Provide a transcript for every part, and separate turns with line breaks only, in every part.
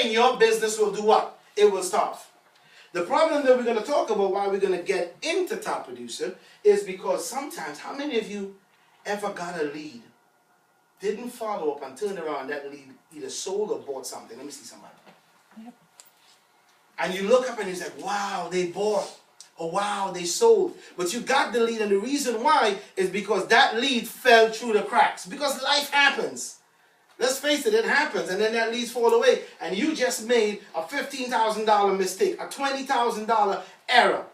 rain, your business will do what? It will starve. The problem that we're going to talk about, why we're going to get into Top Producer, is because sometimes, how many of you ever got a lead, didn't follow up and turned around, that lead either sold or bought something? Let me see somebody. Yep. And you look up and you're like, wow, they bought. Or wow, they sold. But you got the lead, and the reason why is because that lead fell through the cracks. Because life happens. Let's face it, it happens. And then that leads fall away. And you just made a $15,000 mistake, a $20,000 error.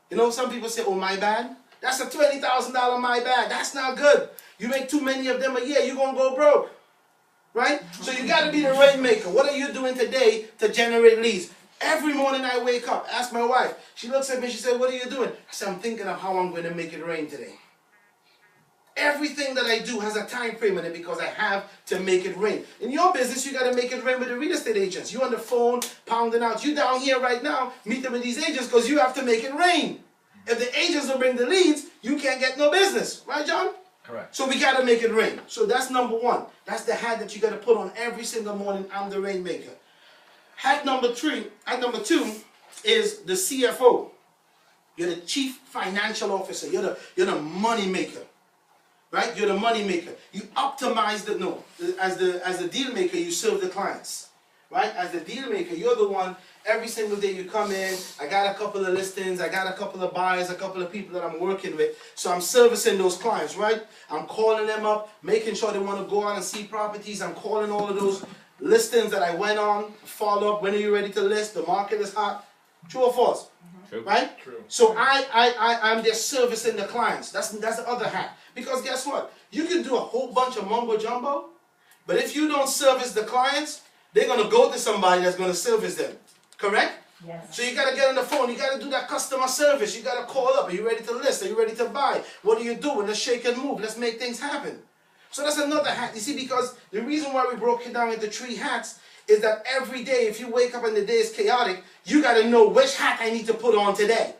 You know, some people say, oh, my bad. That's a $20,000 my bad. That's not good. You make too many of them a year, you're going to go broke. Right? So you got to be the rainmaker. What are you doing today to generate leads? Every morning I wake up, ask my wife. She looks at me, she said, what are you doing? I said, I'm thinking of how I'm going to make it rain today. Everything that I do has a time frame in it because I have to make it rain. In your business, you got to make it rain with the real estate agents. You on the phone, pounding out. You down here right now, meeting with these agents because you have to make it rain. If the agents don't bring the leads, you can't get no business. Right, John?
Correct.
So we got to make it rain. So that's number one. That's the hat that you got to put on every single morning. I'm the rainmaker. Hat number two is the CFO. You're the Chief Financial Officer. You're the money maker. Right? You're the money maker. You optimize as the deal maker, you serve the clients. Right? As the deal maker, you're the one, every single day you come in, I got a couple of listings, I got a couple of buyers, a couple of people that I'm working with. So I'm servicing those clients, right? I'm calling them up, making sure they want to go out and see properties. I'm calling all of those listings that I went on, follow up, when are you ready to list? The market is hot. True or false?
True.
Right?
True.
So I'm just servicing the clients. That's the other hat. Because guess what? You can do a whole bunch of mumbo jumbo, but if you don't service the clients, they're going to go to somebody that's going to service them. Correct?
Yes.
So you got to get on the phone. You got to do that customer service. You got to call up. Are you ready to list? Are you ready to buy? What are you doing? Let's shake and move. Let's make things happen. So that's another hat. You see, because the reason why we broke it down into 3 hats is that every day, if you wake up and the day is chaotic, you got to know which hat I need to put on today.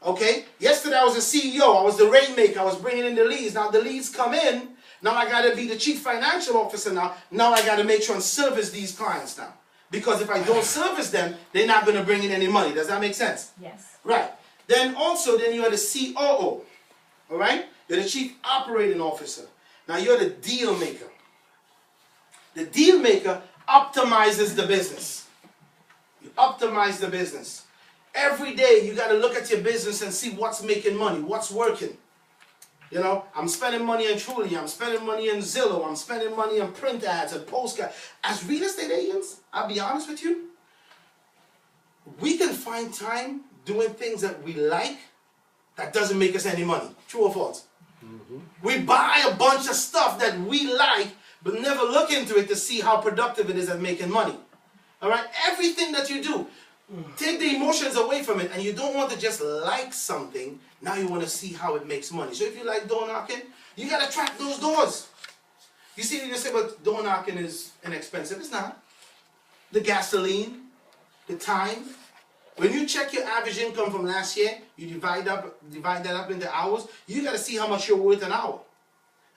Okay? Yesterday I was a CEO. I was the rainmaker. I was bringing in the leads. Now the leads come in. Now I got to be the Chief Financial Officer now. Now I got to make sure and service these clients now. Because if I don't service them, they're not going to bring in any money. Does that make sense?
Yes.
Right. Then you are the COO. All right? You're the Chief Operating Officer. Now you're the deal maker. The deal maker optimizes the business. You optimize the business. Every day you got to look at your business and see what's making money, what's working. You know, I'm spending money on Trulia, I'm spending money on Zillow, I'm spending money on print ads and postcards. As real estate agents, I'll be honest with you, we can find time doing things that we like that doesn't make us any money. True or false? Mm-hmm. We buy a bunch of stuff that we like, but never look into it to see how productive it is at making money. All right? Everything that you do, take the emotions away from it, and you don't want to just like something. Now you want to see how it makes money. So if you like door knocking, you got to track those doors. You see, you say, but door knocking is inexpensive. It's not. The gasoline, the time. When you check your average income from last year, you divide that up into hours, you got to see how much you're worth an hour.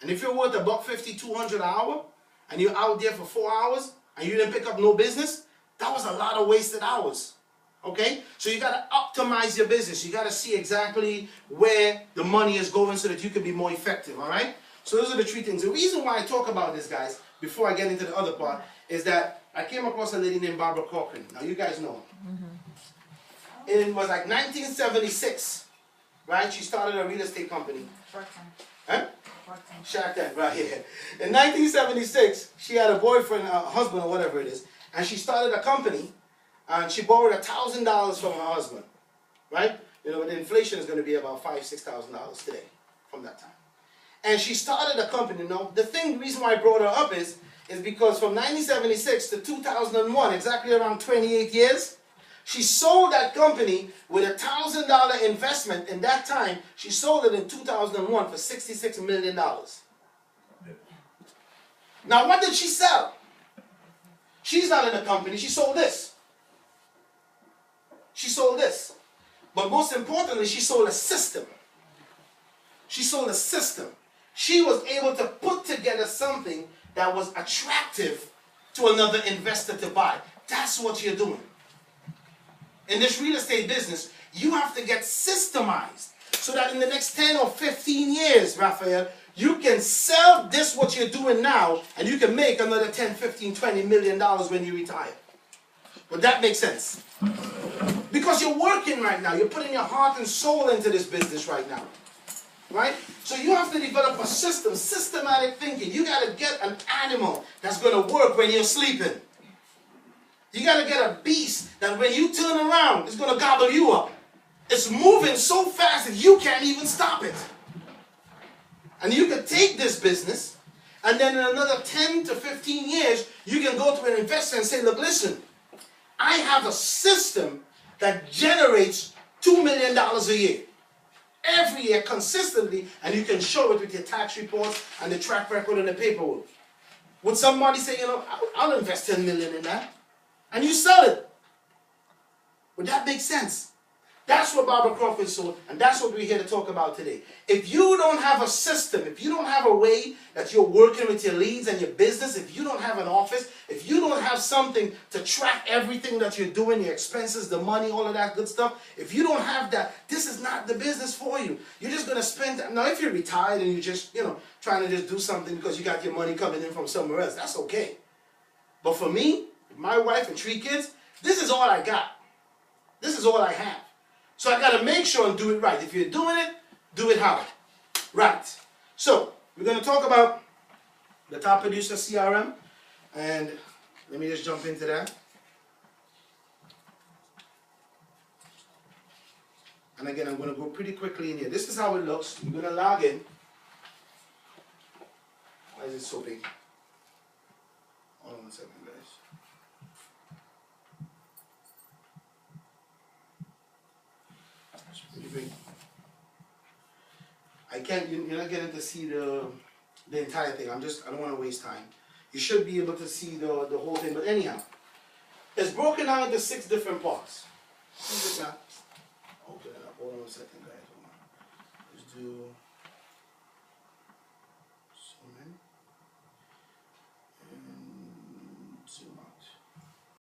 And if you're worth $150, $200 an hour, and you're out there for 4 hours, and you didn't pick up no business, that was a lot of wasted hours. Okay? So you got to optimize your business. You got to see exactly where the money is going so that you can be more effective. All right? So those are the 3 things. The reason why I talk about this, guys, before I get into the other part, is that I came across a lady named Barbara Corcoran. Now, you guys know her. Mm-hmm. It was like 1976, right? She started a real estate company. Huh? Shark Tank, right here. In 1976, she had a boyfriend, a husband, or whatever it is, and she started a company, and she borrowed $1,000 from her husband, right? You know, the inflation is going to be about $5,000, $6,000 today from that time. And she started a company. Now, the reason why I brought her up is because from 1976 to 2001, exactly around 28 years, she sold that company with a $1,000 investment. In that time, she sold it in 2001 for $66 million. Now, what did she sell? She's not in the company. She sold this. She sold this. But most importantly, she sold a system. She sold a system. She was able to put together something that was attractive to another investor to buy. That's what you're doing. In this real estate business, you have to get systemized so that in the next 10 or 15 years, Raphael, you can sell this what you're doing now and you can make another 10, 15, 20 million dollars when you retire. Would that make sense? Because you're working right now. You're putting your heart and soul into this business right now. Right? So you have to develop a system, systematic thinking. You got to get an animal that's going to work when you're sleeping. You got to get a beast that when you turn around, it's going to gobble you up. It's moving so fast that you can't even stop it. And you can take this business, and then in another 10 to 15 years, you can go to an investor and say, look, listen, I have a system that generates $2 million a year. Every year, consistently, and you can show it with your tax reports and the track record and the paperwork. Would somebody say, you know, I'll invest 10 million in that? And you sell it. Would that make sense? That's what Barbara Crawford sold, and that's what we're here to talk about today. If you don't have a system, if you don't have a way that you're working with your leads and your business, if you don't have an office, if you don't have something to track everything that you're doing, your expenses, the money, all of that good stuff, if you don't have that, this is not the business for you. You're just going to spend, now if you're retired and you're just, you know, trying to just do something because you got your money coming in from somewhere else, that's okay. But for me, my wife and 3 kids, this is all I got. This is all I have. So I got to make sure and do it right. If you're doing it, do it how? Right. So we're going to talk about the Top Producer CRM. And let me just jump into that. And again, I'm going to go pretty quickly in here. This is how it looks. You're going to log in. Why is it so big? Hold on a second, guys. I can't, you're not getting to see the entire thing. I don't want to waste time. You should be able to see the whole thing. But anyhow, it's broken down into 6 different parts. Open it up. Hold on a second, guys. Hold on. Let's do